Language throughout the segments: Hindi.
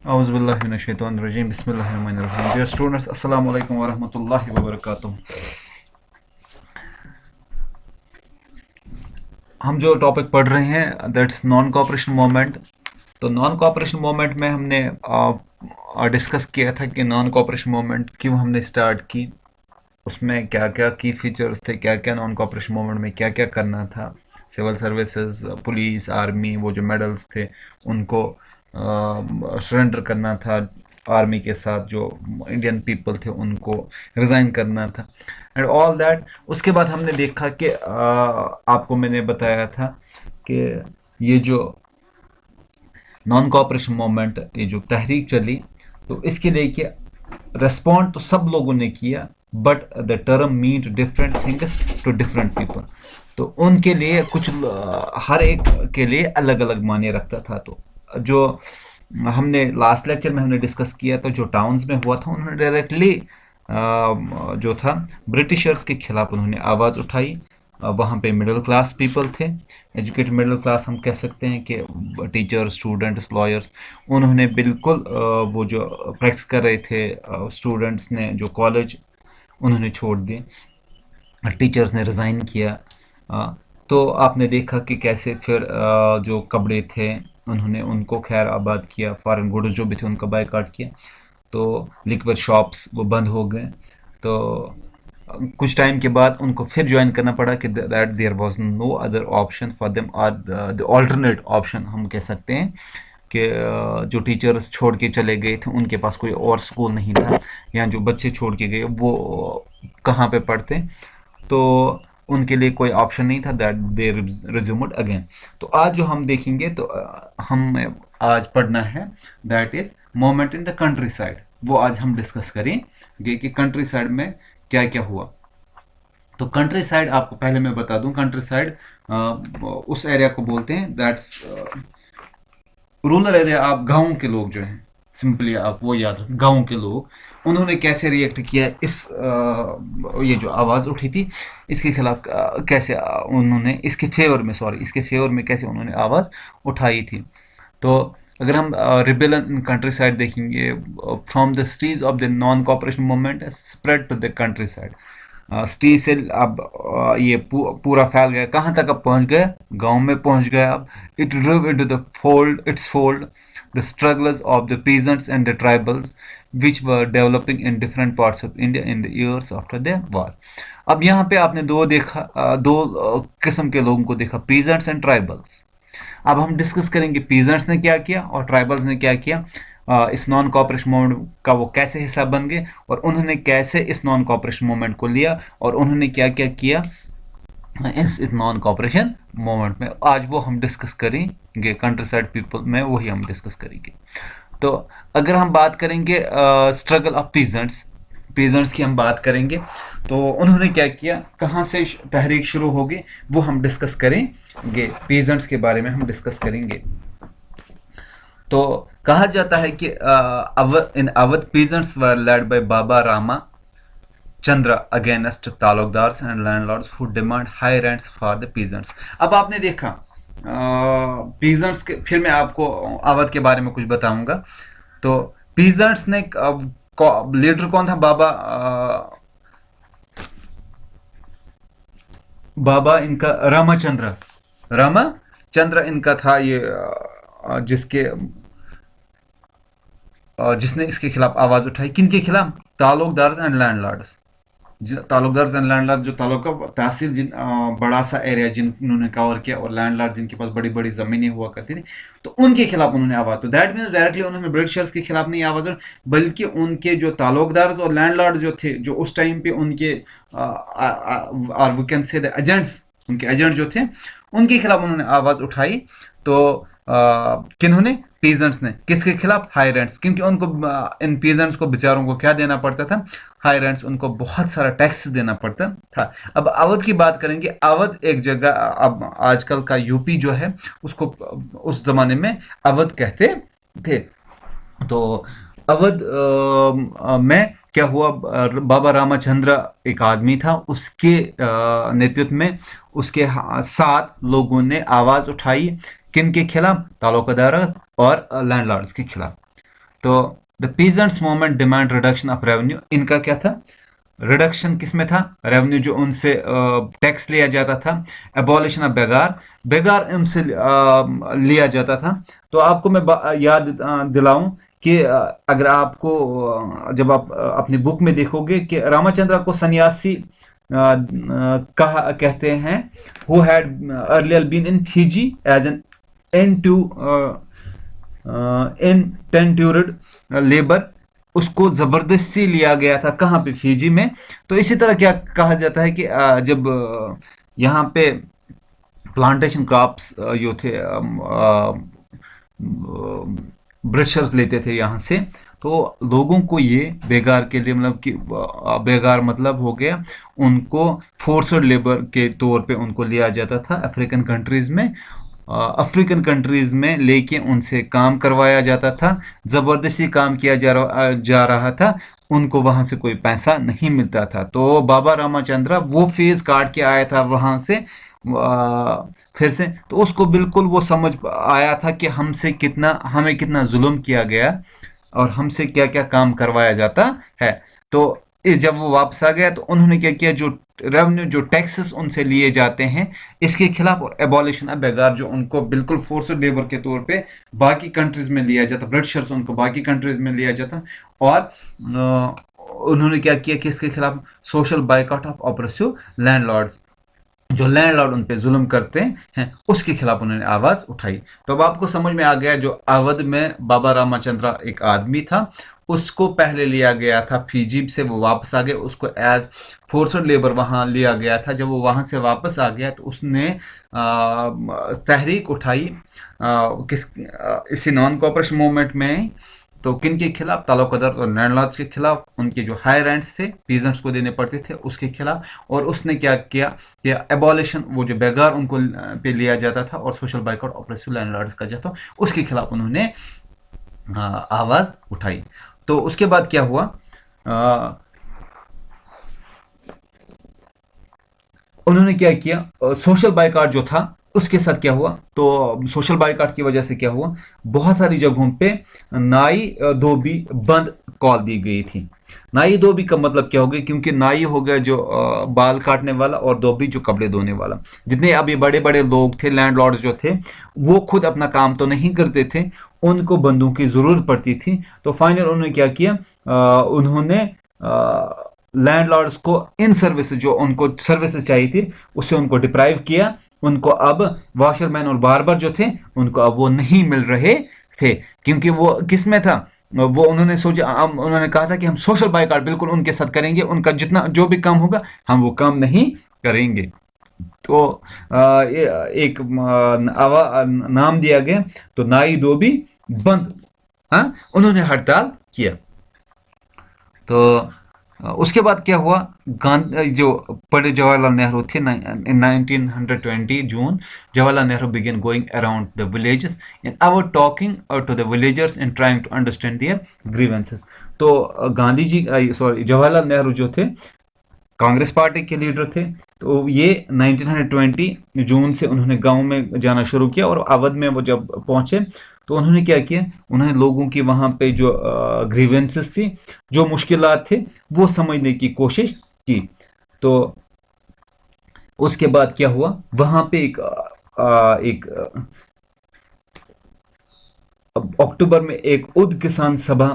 औज़ुबिल्लाहिमिनश्शैतानिर्रजीम बिस्मिल्लाहिर्रहमानिर्रहीम। डियर स्टूडेंट्स, अस्सलाम वालेकुम वरहमतुल्लाहि वबरकातुहू। हम जो टॉपिक पढ़ रहे हैं दैट्स नॉन कोऑपरेशन मूवमेंट। तो नॉन कोऑपरेशन मूवमेंट में हमने डिस्कस किया था कि नॉन कोऑपरेशन मूवमेंट क्यों हमने स्टार्ट की, उसमें क्या क्या की फीचर्स थे, क्या क्या नॉन कोऑपरेशन मूवमेंट में क्या क्या करना था। सिविल सर्विसेज, पुलिस, आर्मी, वो जो मेडल्स थे उनको सरेंडर करना था। आर्मी के साथ जो इंडियन पीपल थे उनको रिज़ाइन करना था एंड ऑल दैट। उसके बाद हमने देखा कि आपको मैंने बताया था कि ये जो नॉन कोऑपरेशन मूवमेंट, ये जो तहरीक चली, तो इसके लिए कि रेस्पॉन्ड तो सब लोगों ने किया, but the term mean different things to different people. तो उनके लिए कुछ हर एक के लिए अलग अलग मायने रखता था। तो जो हमने लास्ट लेक्चर में हमने डिस्कस किया था, जो टाउन्स में हुआ था, उन्होंने डायरेक्टली जो था ब्रिटिशर्स के खिलाफ उन्होंने आवाज़ उठाई। वहाँ पे मिडिल क्लास पीपल थे, एजुकेटेड मिडिल क्लास हम कह सकते हैं कि टीचर्स, स्टूडेंट्स, लॉयर्स। उन्होंने बिल्कुल वो जो प्रैक्टिस कर रहे थे स्टूडेंट्स ने, जो कॉलेज, उन्होंने छोड़ दिए। टीचर्स ने रिज़ाइन किया। अ, तो आपने देखा कि कैसे फिर जो कपड़े थे उन्होंने उनको खैर आबाद किया, फॉरेन गुड्स जो भी थे उनका बायकॉट किया। तो लिक्विड शॉप्स वो बंद हो गए। तो कुछ टाइम के बाद उनको फिर ज्वाइन करना पड़ा कि that there was no other option for them, और द ऑल्टरनेट ऑप्शन हम कह सकते हैं कि जो टीचर्स छोड़ के चले गए थे उनके पास कोई और स्कूल नहीं था, या जो बच्चे छोड़ के गए वो कहाँ पे पढ़ते। तो उनके लिए कोई ऑप्शन नहीं था, दैट दे रिज्यूम्ड अगेन। तो आज जो हम देखेंगे, तो हम आज पढ़ना है that is moment in the country side. वो आज हम डिस्कस करेंगे कि कंट्री साइड में क्या क्या हुआ। तो कंट्री साइड आपको पहले मैं बता दूं, कंट्री साइड उस एरिया को बोलते हैं दैट्स रूरल एरिया। आप गाँव के लोग जो हैं, सिंपली आप वो याद रखें, गाँव के लोग उन्होंने कैसे रिएक्ट किया इस ये जो आवाज़ उठी थी इसके खिलाफ, कैसे उन्होंने इसके फेवर में, सॉरी, इसके फेवर में कैसे उन्होंने आवाज़ उठाई थी। तो अगर हम रिबेलन इन कंट्री साइड देखेंगे, from the stage of the non cooperation movement spread to the countryside. Stage से अब ये पूरा फैल गया, कहाँ तक अब पहुँच गया, गांव में पहुँच गया। अब it drew into the fold its fold the struggles of the peasants and the tribals which were developing in different parts of India in the years after the war. अब यहाँ पे आपने दो देखा, दो किस्म के लोगों को देखा, पीजेंट्स एंड ट्राइबल्स। अब हम डिस्कस करेंगे पीजेंट्स ने क्या किया और ट्राइबल्स ने क्या किया, इस नॉन कॉपरेशन मूवमेंट का वो कैसे हिस्सा बन गए, और उन्होंने कैसे इस नॉन कॉपरेशन मूवमेंट को लिया, और उन्होंने क्या क्या किया इस नॉन कॉपरेशन मूवमेंट में। आज वो हम डिस्कस करेंगे, कंट्री साइड पीपल में वही हम डिस्कस करेंगे। तो अगर हम बात करेंगे स्ट्रगल ऑफ पीजेंट्स, पीजेंट्स की हम बात करेंगे, तो उन्होंने क्या किया, कहाँ से तहरीक शुरू होगी, वो हम डिस्कस करेंगे। पीजेंट्स के बारे में हम डिस्कस करेंगे। तो कहा जाता है कि in Awadh peasants were led by Baba Rama Chandra against talukdars and landlords who demand high rents for the peasants. अब आपने देखा पीजेंट्स के, फिर मैं आपको अवध के बारे में कुछ बताऊंगा। तो पीजेंट्स ने लीडर कौन था, बाबा इनका रामचंद्र, रामचंद्र इनका था ये, जिसने इसके खिलाफ आवाज उठाई। किन के खिलाफ, Talukdar and landlords. Talukdar and landlord, जो तालुका तहसील जिन बड़ा सा एरिया जिन्होंने कवर किया, और लैंडलॉर्ड जिनके पास बड़ी बड़ी जमीनें हुआ करती थी, तो उनके खिलाफ उन्होंने आवाज, तो दैट मीन डायरेक्टली उन्होंने ब्रिटिशर्स के खिलाफ नहीं आवाज उठाई, बल्कि उनके जो तालुकदार और लैंडलॉर्ड जो थे, जो उस टाइम पे उनके और we can say the agents, उनके एजेंट जो थे, उनके खिलाफ उन्होंने आवाज उठाई। तो किन्होंने, पीजेंट्स ने, किसके खिलाफ, हाई रेंट्स, क्योंकि उनको इन पीजेंट्स को बेचारों को क्या देना पड़ता था, हाई रेंट्स, उनको बहुत सारा टैक्स देना पड़ता था। अब अवध की बात करेंगे। अवध एक जगह, अब आजकल का यूपी जो है उसको उस जमाने में अवध कहते थे। तो अवध में क्या हुआ, बाबा रामचंद्र एक आदमी था, उसके नेतृत्व में उसके साथ लोगों ने आवाज उठाई, किन के खिलाफ, तालुकादार और लैंडलॉर्ड्स के खिलाफ। तो the peasants movement demand reduction of revenue, इनका क्या था, रिडक्शन किसमें था, रेवेन्यू जो उनसे टैक्स लिया जाता था, एबॉलिशन ऑफ बेगार, बेगार उनसे लिया जाता था। तो आपको मैं याद दिलाऊं कि अगर आपको जब आप अपनी बुक में देखोगे कि रामचंद्र को सन्यासी कहा कहते हैं, who had earlier been in Fiji as an and to indentured labour, उसको जबरदस्ती लिया गया था कहाँ पे, फिजी में। तो इसी तरह क्या कहा जाता है कि जब यहाँ पे प्लांटेशन क्रॉप्स जो थे ब्रिटिशर्स लेते थे यहाँ से, तो लोगों को ये बेगार के लिए, मतलब कि बेगार मतलब हो गया उनको फोर्सड लेबर के तौर पे उनको लिया जाता था अफ्रीकन कंट्रीज में। अफ्रीकन कंट्रीज में लेके उनसे काम करवाया जाता था, ज़बरदस्ती काम किया जा रहा था, उनको वहाँ से कोई पैसा नहीं मिलता था। तो बाबा रामाचंद्र वो फेज काट के आया था वहाँ से फिर से, तो उसको बिल्कुल वो समझ आया था कि हमें कितना जुल्म किया गया और हमसे क्या क्या काम करवाया जाता है। तो जब वो वापस आ गया तो उन्होंने क्या किया, जो रेवेन्यू जो टैक्सेस उनसे लिए जाते हैं इसके खिलाफ, और एबॉलिशन ऑफ बेगार जो उनको बिल्कुल फोर्स्ड लेबर के तौर पे बाकी कंट्रीज में लिया जाता, ब्रिटिशर्स उनको बाकी कंट्रीज में लिया जाता। और उन्होंने क्या किया कि इसके खिलाफ social boycott of oppressive landlords, जो लैंडलॉर्ड उन पे जुल्म करते हैं उसके खिलाफ उन्होंने आवाज उठाई। तो अब आपको समझ में आ गया, जो अवध में बाबा रामाचंद्र एक आदमी था, उसको पहले लिया गया था फिजी से, वो वापस आ गया, उसको एज फोर्सड लेबर वहां लिया गया था। जब वो वहां से वापस आ गया तो उसने तहरीक उठाई इसी नॉन कॉपरेशन मूवमेंट में। तो किन के खिलाफ, तालुकादार और लैंडलॉर्ड्स के खिलाफ, उनके जो हाई रेंट्स थे पीजेंट्स को देने पड़ते थे उसके खिलाफ। और उसने क्या किया कि एबॉलिशन, वो जो बेगार उनको पे लिया जाता था, और सोशल बाइकआउट ऑपरेसिव लैंडलॉर्ड्स का जो था उसके खिलाफ उन्होंने आवाज उठाई। तो उसके बाद क्या हुआ, उन्होंने क्या किया, सोशल बाइकआउट जो था उसके साथ क्या हुआ, तो सोशल बाइकआउट की वजह से क्या हुआ, बहुत सारी जगहों पे नाई धोबी बंद कॉल दी गई थी। नाई धोबी का मतलब क्या हो गया, क्योंकि नाई हो गया जो बाल काटने वाला, और धोबी जो कपड़े धोने वाला। जितने अभी बड़े बड़े लोग थे, लैंडलॉर्ड्स जो थे, वो खुद अपना काम तो नहीं करते थे, उनको बंदों की जरूरत पड़ती थी। तो फाइनल उन्होंने क्या किया, उन्होंने लैंडलॉर्ड्स को इन सर्विस, जो उनको सर्विसेज चाहिए थी, उससे उनको डिप्राइव किया। उनको अब वॉशरमैन और बार्बर जो थे, उनको अब वो नहीं मिल रहे थे, क्योंकि वो किस में था, वो उन्होंने सोचा, उन्होंने कहा था कि हम सोशल बाइकआउट बिल्कुल उनके साथ करेंगे, उनका जितना जो भी काम होगा हम वो काम नहीं करेंगे। तो एक नाम दिया गया, तो नाई धोबी बंद, हाँ, उन्होंने हड़ताल किया। तो उसके बाद क्या हुआ, गांधी जो पंडित जवाहरलाल नेहरू थे, in 1920 June, Jawaharlal Nehru began going around the villages in आवर talking to the villagers and trying to understand their grievances. तो गांधी जी, सॉरी, जवाहरलाल नेहरू जो थे कांग्रेस पार्टी के लीडर थे, तो ये 1920 जून से उन्होंने गांव में जाना शुरू किया, और अवध में वो जब पहुंचे तो उन्होंने क्या किया, उन्होंने लोगों की वहां पे जो ग्रीवेंसेस थी, जो मुश्किलात थे, वो समझने की कोशिश की। तो उसके बाद क्या हुआ, वहां पे एक अक्टूबर में एक उद किसान सभा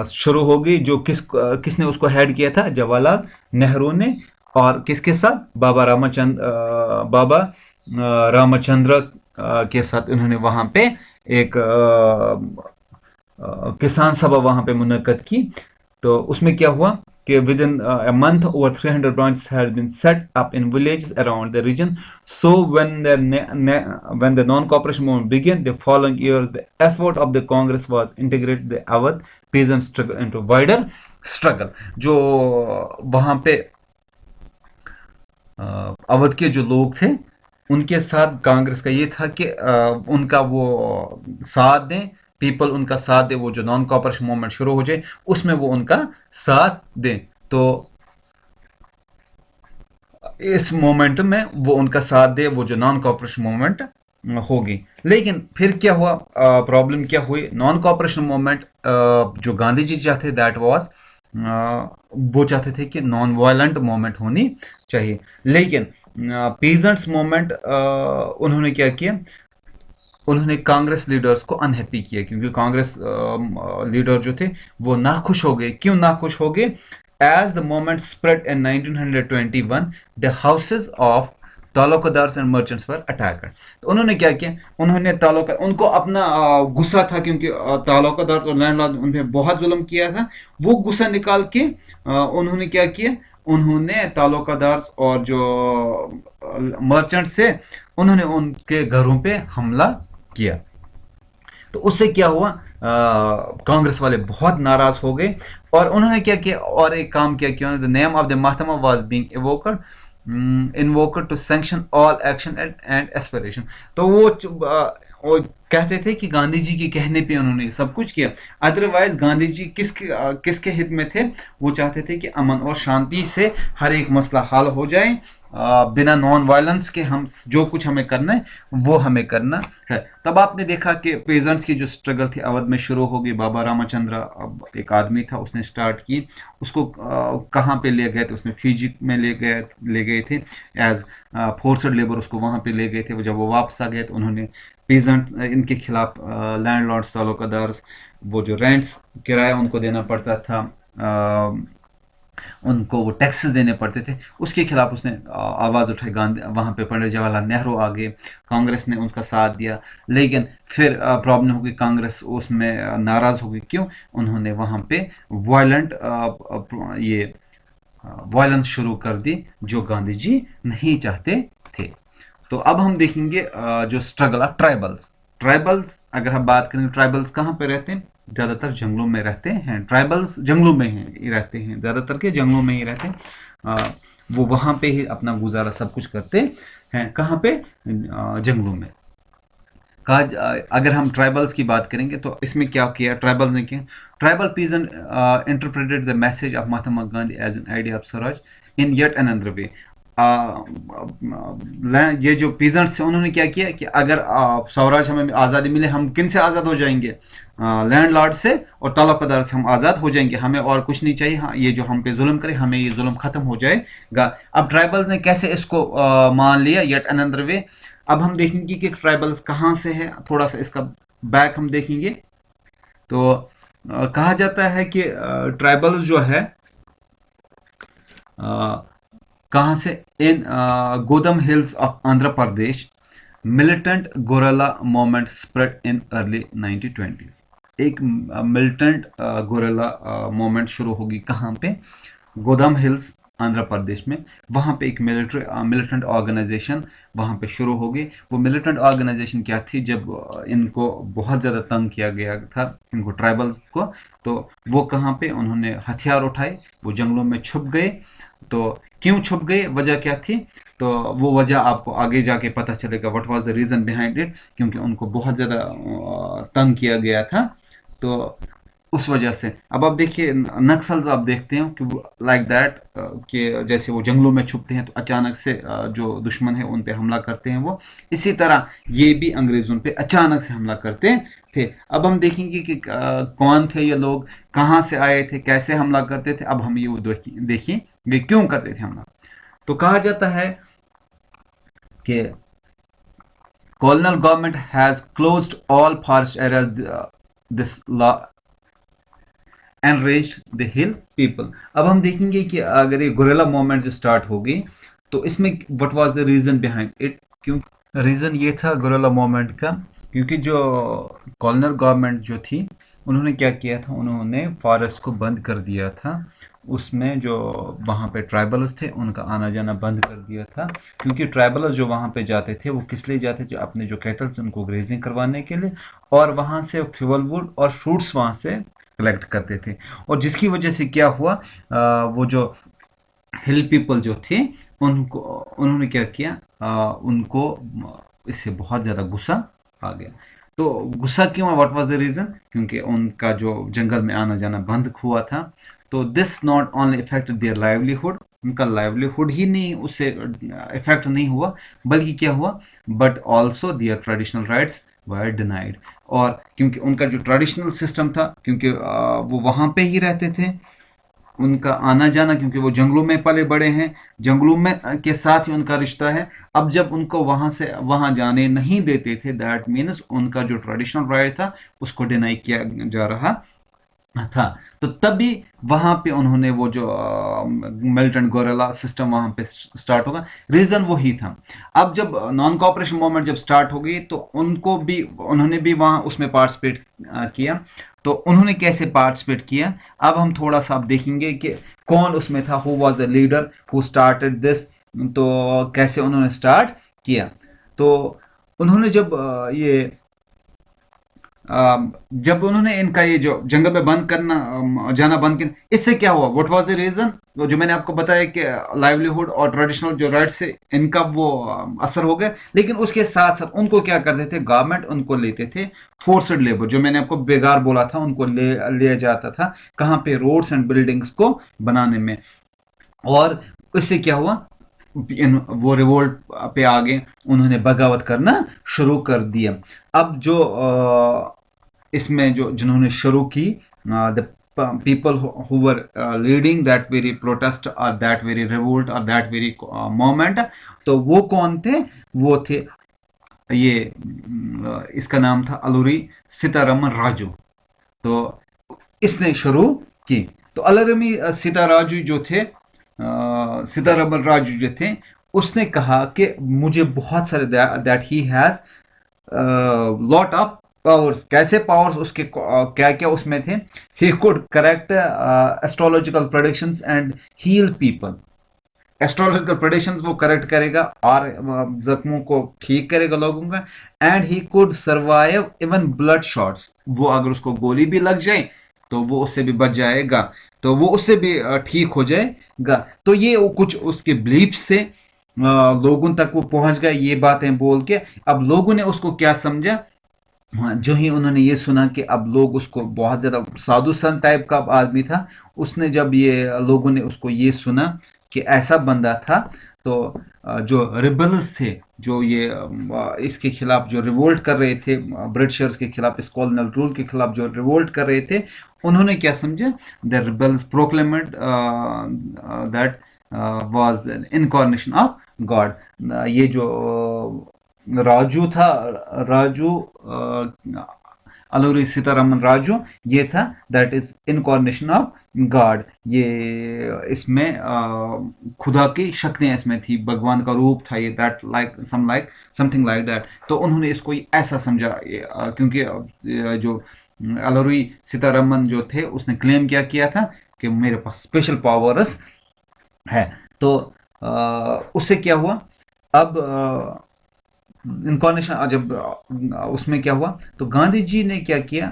शुरू हो गई, जो किसने उसको हेड किया था, जवाहरलाल नेहरू ने, और किसके साथ, बाबा रामचंद्र के साथ उन्होंने वहां पे एक किसान सभा वहां पे मुनक्कद की। तो उसमें क्या हुआ कि within a month over 300 branches had been set up in villages around the region. So when the non-cooperation movement began the following year, the effort of the Congress was integrate the Awadh peasant struggle into wider struggle. जो वहां पे अवध के जो लोग थे उनके साथ कांग्रेस का ये था कि उनका वो साथ दें, पीपल उनका साथ दे, वो जो नॉन कॉपरेशन मूवमेंट शुरू हो जाए उसमें वो उनका साथ दें। तो इस मोमेंट में वो उनका साथ दे, वो जो नॉन कॉपरेशन मूवमेंट होगी। लेकिन फिर क्या हुआ, प्रॉब्लम क्या हुई, नॉन कॉपरेशन मूवमेंट जो गांधी जी चाहते दैट वाज, वो चाहते थे कि नॉन वायलेंट मूवमेंट होनी चाहिए। लेकिन पीजेंट्स मूवमेंट उन्होंने क्या किया, उन्होंने कांग्रेस लीडर्स को अनहैप्पी किया, क्योंकि कांग्रेस लीडर जो थे वो नाखुश हो गए। क्यों नाखुश हो गए? As the movement spread in 1921 the houses of talukdars and merchants were attacked. तो उन्होंने क्या किया, उन्होंने तालुका, उनको अपना गुस्सा था, क्योंकि तालुकादार और लैंडलॉर्ड उन पे बहुत जुल्म किया था। वो गुस्सा निकाल के उन्होंने क्या किया, उन्होंने तालुकादार और जो मर्चेंट्स से, उन्होंने उनके घरों पे हमला किया। तो उससे क्या हुआ, कांग्रेस वाले बहुत नाराज हो गए, और उन्होंने क्या किया, और एक काम किया, the name of the Mahatma was being evoked, invoked to sanction all action and aspiration. तो वो कहते थे कि गांधी जी के कहने पे उन्होंने सब कुछ किया। अदरवाइज गांधी जी किसके हित में थे? वो चाहते थे कि अमन और शांति से हर एक मसला हल हो जाए, बिना नॉन वायलेंस के हम जो कुछ हमें करना है वो हमें करना है। तब आपने देखा कि पेजेंट्स की जो स्ट्रगल थी अवध में शुरू हो गई। बाबा रामचंद्र एक आदमी था, उसने स्टार्ट की। उसको कहाँ पे ले गए थे? उसने फिजी में ले गए थे एज फोर्सड लेबर, उसको वहाँ पे ले गए थे। जब वो वापस आ गए तो उन्होंने पेजेंट इनके खिलाफ, लैंडलॉर्ड्स तालुकादार्स, वो जो रेंट्स किराया उनको देना पड़ता था, उनको वो टैक्सेस देने पड़ते थे, उसके खिलाफ उसने आवाज़ उठाई। गांधी वहाँ पे पंडित जवाहरलाल नेहरू आ गए, कांग्रेस ने उनका साथ दिया। लेकिन फिर प्रॉब्लम हो गई, कांग्रेस उसमें नाराज़ हो गई। क्यों? उन्होंने वहाँ पे वायलेंट ये वायलेंस शुरू कर दी, जो गांधी जी नहीं चाहते थे। तो अब हम देखेंगे जो स्ट्रगल ऑफ ट्राइबल्स। ट्राइबल्स अगर हम बात करें, ट्राइबल्स कहाँ पे रहते हैं? ज़्यादातर जंगलों में रहते हैं। ट्राइबल्स जंगलों में हैं रहते हैं, ज़्यादातर के जंगलों में ही रहते हैं। वो वहाँ पे ही अपना गुजारा सब कुछ करते हैं। कहाँ पे? जंगलों में। अगर हम ट्राइबल्स की बात करेंगे तो इसमें क्या किया ट्राइबल ने किया, tribal peasant interpreted the message of Mahatma Gandhi as an idea of swaraj in yet another way. ये जो पीजेंट्स थे उन्होंने क्या किया कि अगर स्वराज हमें आज़ादी मिले, हम किन से आज़ाद हो जाएंगे? लैंडलॉर्ड से और तालुकादार से हम आज़ाद हो जाएंगे, हमें और कुछ नहीं चाहिए। हाँ, ये जो हम पे जुल्म करे, हमें ये जुल्म खत्म हो जाएगा। अब ट्राइबल ने कैसे इसको मान लिया, येट अनदर वे। अब हम देखेंगे कि ट्राइबल्स कहाँ से है, थोड़ा सा इसका बैक हम देखेंगे। तो कहा जाता है कि ट्राइबल्स जो है कहाँ से, in Gudem hills of Andhra Pradesh, militant guerrilla movement spread in early 1920s। एक मिलिटेंट गोरेला मूवमेंट शुरू होगी कहाँ पे? गोदाम हिल्स आंध्र प्रदेश में। वहाँ पे एक मिलिटेंट ऑर्गेनाइजेशन वहाँ पे शुरू हो गई। वो मिलिटेंट ऑर्गेनाइजेशन क्या थी? जब इनको बहुत ज़्यादा तंग किया गया था, इनको ट्राइबल्स को, तो वो कहाँ पे उन्होंने हथियार उठाए, वो जंगलों में छुप गए। तो क्यों छुप गए, वजह क्या थी? तो वो वजह आपको आगे जाके पता चलेगा, what was the reason behind it. क्योंकि उनको बहुत ज़्यादा तंग किया गया था, तो उस वजह से। अब आप देखिए नक्सल्स, आप देखते हैं कि लाइक दैट, कि जैसे वो जंगलों में छुपते हैं तो अचानक से जो दुश्मन है उन पे हमला करते हैं वो। इसी तरह ये भी अंग्रेज़ों पे अचानक से हमला करते थे। अब हम देखेंगे कि कौन थे ये लोग, कहाँ से आए थे, कैसे हमला करते थे। अब हम ये देखिए वे क्यों करते थे हमला। तो कहा जाता है कि colonial government has closed all forest areas, this law enraged the hill people। अब हम देखेंगे कि अगर ये गुरेला मूवमेंट जो स्टार्ट होगी तो इसमें what was the reason behind it. क्यों रीजन ये था गुरेला मूवमेंट का? क्योंकि जो कॉलोनियल गवर्नमेंट जो थी उन्होंने क्या किया था, उन्होंने फॉरेस्ट को बंद कर दिया था। उसमें जो वहाँ पे ट्राइबल्स थे उनका आना जाना बंद कर दिया था। क्योंकि ट्राइबल्स जो वहाँ पे जाते थे वो किस लिए जाते थे? अपने जो कैटल्स उनको ग्रेजिंग करवाने के लिए, और वहाँ से फ्यूल वुड और फ्रूट्स वहाँ से कलेक्ट करते थे। और जिसकी वजह से क्या हुआ, वो जो हिल पीपल जो थे उनको, उन्होंने क्या किया, उनको इससे बहुत ज़्यादा गुस्सा आ गया। तो गुस्सा क्यों? What was the reason? क्योंकि उनका जो जंगल में आना जाना बंद हुआ था। तो this not only affected their livelihood, उनका लाइवलीहुड ही नहीं उससे इफेक्ट नहीं हुआ, बल्कि क्या हुआ, but also their traditional rights were denied. और क्योंकि उनका जो ट्रेडिशनल सिस्टम था, क्योंकि वो वहाँ पे ही रहते थे, उनका आना जाना, क्योंकि वो जंगलों में पले बड़े हैं, जंगलों में के साथ ही उनका रिश्ता है। अब जब उनको वहां से वहां जाने नहीं देते थे, दैट मीन्स उनका जो ट्रेडिशनल राइट था उसको डिनाई किया जा रहा था। तो तभी वहां पे उन्होंने वो जो मिल्ट एंड गोरेला सिस्टम वहां पे स्टार्ट होगा, रीजन वही था। अब जब नॉन कॉपरेशन मूवमेंट जब स्टार्ट हो गई तो उनको भी, उन्होंने भी वहां उसमें पार्टिसिपेट किया। तो उन्होंने कैसे पार्टिसिपेट किया, अब हम थोड़ा सा अब देखेंगे कि कौन उसमें था, who was the leader who started this. तो कैसे उन्होंने स्टार्ट किया, तो उन्होंने जब ये जब उन्होंने इनका ये जो जंगल में बंद करना जाना बंद किया, इससे क्या हुआ, व्हाट वाज द रीजन, जो मैंने आपको बताया कि लाइवलीहुड और ट्रेडिशनल जो राइट से इनका वो असर हो गया। लेकिन उसके साथ साथ उनको क्या करते थे, गवर्नमेंट उनको लेते थे फोर्सड लेबर, जो मैंने आपको बेगार बोला था, उनको लिया जाता था कहाँ पे, रोड्स एंड बिल्डिंग्स को बनाने में। और इससे क्या हुआ, वो रिवोल्ट पे आ गए, उन्होंने बगावत करना शुरू कर दिया। अब जो इसमें जो जिन्होंने शुरू की, the people who were leading that very protest और दैट वेरी रिवोल्ट और दैट वेरी मोमेंट, तो वो कौन थे, वो थे ये इसका नाम था अलूरी सीतारमन राजू। तो इसने शुरू की। तो अलरमी सीताराजू जो थे, सीतारमन राजू जो थे, उसने कहा कि मुझे बहुत सारे, that he has lot of powers. कैसे पावर्स उसके क्या क्या उसमें थे, he could correct astrological predictions and heal people. Astrological predictions वो करेक्ट करेगा और जख्मों को ठीक करेगा लोगों का। And he could survive even blood shots, वो अगर उसको गोली भी लग जाए तो वो उससे भी बच जाएगा, तो वो उससे भी ठीक हो जाएगा। तो ये कुछ उसके बिलीफ्स थे, लोगों तक वो पहुंच गया ये बातें बोल के। अब लोगों ने उसको क्या समझा, हाँ, जो ही उन्होंने ये सुना कि अब लोग उसको, बहुत ज़्यादा साधु संत टाइप का आदमी था, उसने जब ये लोगों ने उसको ये सुना कि ऐसा बंदा था, तो जो रिबल्स थे, जो ये इसके खिलाफ जो रिवोल्ट कर रहे थे, ब्रिटिशर्स के खिलाफ, इस कॉलोनियल रूल के खिलाफ जो रिवोल्ट कर रहे थे, उन्होंने क्या समझा, the rebels proclaimed that was incarnation of God. ये जो राजू था, राजू अलूरी सीतारमन राजू, ये था that is incarnation of God. ये इसमें खुदा की शक्तियां इसमें थी, भगवान का रूप था ये, that like something like that. तो उन्होंने इसको ऐसा समझा, क्योंकि जो अलूरी सीतारमन जो थे, उसने क्लेम क्या किया था कि मेरे पास स्पेशल पावर्स है। तो उससे क्या हुआ, अब इनकॉर्नेशन जब उसमें क्या हुआ, तो गांधी जी ने क्या किया,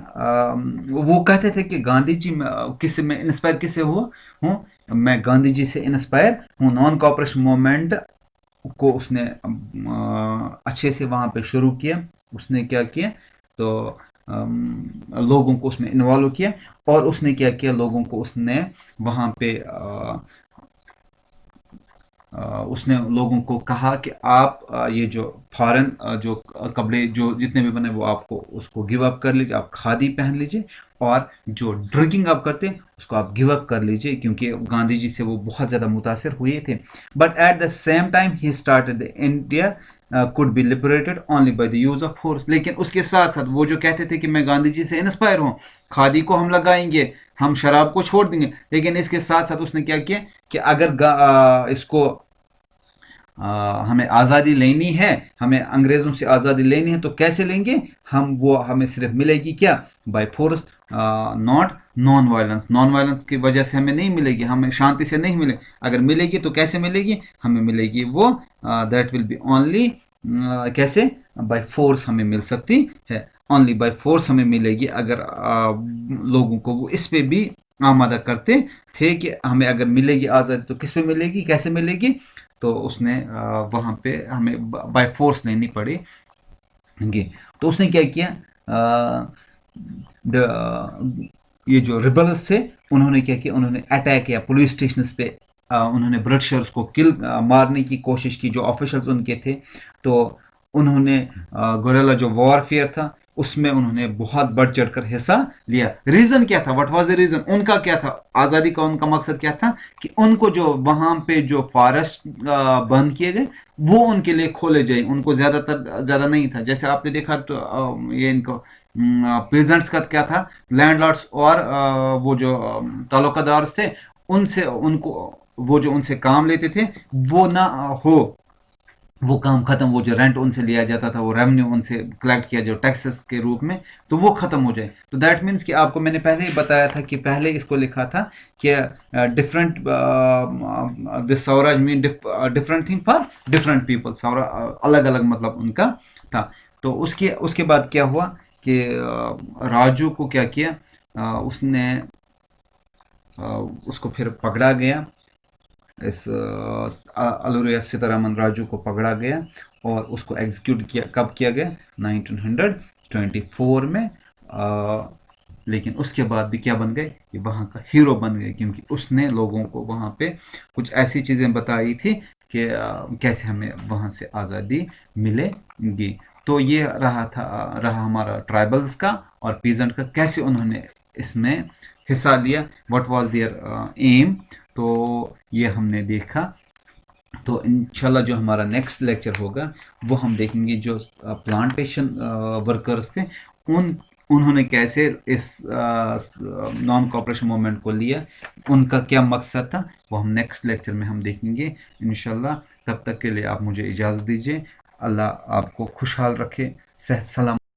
वो कहते थे कि गांधी जी किससे मैं इंस्पायर किससे हुआ हूँ, मैं गांधी जी से इंस्पायर हूँ। नॉन कॉपरेशन मूवमेंट को उसने अच्छे से वहाँ पे शुरू किया। उसने क्या किया, तो लोगों को उसमें इन्वॉल्व किया, और उसने क्या किया, लोगों को उसने वहाँ पे उसने लोगों को कहा कि आप ये जो फॉरेन जो कपड़े जो जितने भी बने वो आपको उसको गिव अप कर लीजिए, आप खादी पहन लीजिए, और जो ड्रिंकिंग आप करते हैं उसको आप गिव अप कर लीजिए, क्योंकि गांधी जी से वो बहुत ज़्यादा मुतासिर हुए थे। But at the same time he started the India could be liberated only by the use of force. लेकिन उसके साथ साथ वो जो कहते थे कि मैं गांधी जी से इंस्पायर हूँ, खादी को हम लगाएंगे, हम शराब को छोड़ देंगे, लेकिन इसके साथ साथ उसने क्या किया कि अगर इसको हमें आज़ादी लेनी है, हमें अंग्रेज़ों से आज़ादी लेनी है, तो कैसे लेंगे हम, वो हमें सिर्फ मिलेगी क्या, by force, not non violence. Non violence की वजह से हमें नहीं मिलेगी, हमें शांति से नहीं मिले, अगर मिलेगी तो कैसे मिलेगी, हमें मिलेगी वो दैट विल बी ओनली, कैसे, बाय फोर्स हमें मिल सकती है, ओनली बाय फोर्स हमें मिलेगी। अगर लोगों को वो इस पे भी आमादा करते थे कि हमें अगर मिलेगी आज़ादी तो किस पे मिलेगी, कैसे मिलेगी, तो उसने वहाँ पे हमें बाय फोर्स लेनी पड़ेगी। तो उसने क्या किया, ये जो रिबल्स थे, उन्होंने क्या किया, उन्होंने अटैक किया पुलिस स्टेशन पे, उन्होंने ब्रिटिशर्स को मारने की कोशिश की, जो ऑफिशियल्स उनके थे। तो उन्होंने गोरेला जो वॉरफेयर था उसमें उन्होंने बहुत बढ़ चढ़कर हिस्सा लिया। रीजन क्या था, व्हाट वाज द रीजन, उनका क्या था, आज़ादी का उनका मकसद क्या था कि उनको जो वहां पे जो फॉरेस्ट बंद किए गए वो उनके लिए खोले जाए। उनको ज्यादा नहीं था, जैसे आपने देखा तो ये इनको पेजेंट्स का क्या था, लैंडलॉर्ड्स और वो जो तालुकादार थे उनसे उनको वो जो उनसे काम लेते थे वो ना हो, वो काम खत्म, वो जो रेंट उनसे लिया जाता था, वो रेवेन्यू उनसे कलेक्ट किया जो टैक्सेस के रूप में, तो वो खत्म हो जाए। तो दैट मीन्स कि आपको मैंने पहले ही बताया था कि पहले इसको लिखा था कि different this Swaraj mean different thing for different people, Swaraj अलग अलग मतलब उनका था। तो उसके उसके बाद क्या हुआ कि राजू को क्या किया, उसने उसको फिर पकड़ा गया, इस अलूरिया सीतारामन राजू को पकड़ा गया और उसको एग्जीक्यूट किया। कब किया गया, 1924 में। लेकिन उसके बाद भी क्या बन गए, ये वहाँ का हीरो बन गए, क्योंकि उसने लोगों को वहाँ पे कुछ ऐसी चीज़ें बताई थी कि कैसे हमें वहाँ से आज़ादी मिलेगी। तो ये रहा हमारा ट्राइबल्स का और पीजेंट का, कैसे उन्होंने इसमें हिस्सा लिया, व्हाट वाज देयर एम। तो ये हमने देखा। तो इंशाल्लाह जो हमारा नेक्स्ट लेक्चर होगा वो हम देखेंगे जो प्लांटेशन वर्कर्स थे उन उन्होंने कैसे इस नॉन कॉपरेशन मूवमेंट को लिया, उनका क्या मकसद था, वो हम नेक्स्ट लेक्चर में हम देखेंगे इंशाल्लाह। तब तक के लिए आप मुझे इजाज़त दीजिए। अल्लाह आपको खुशहाल रखे, सेहत सलामत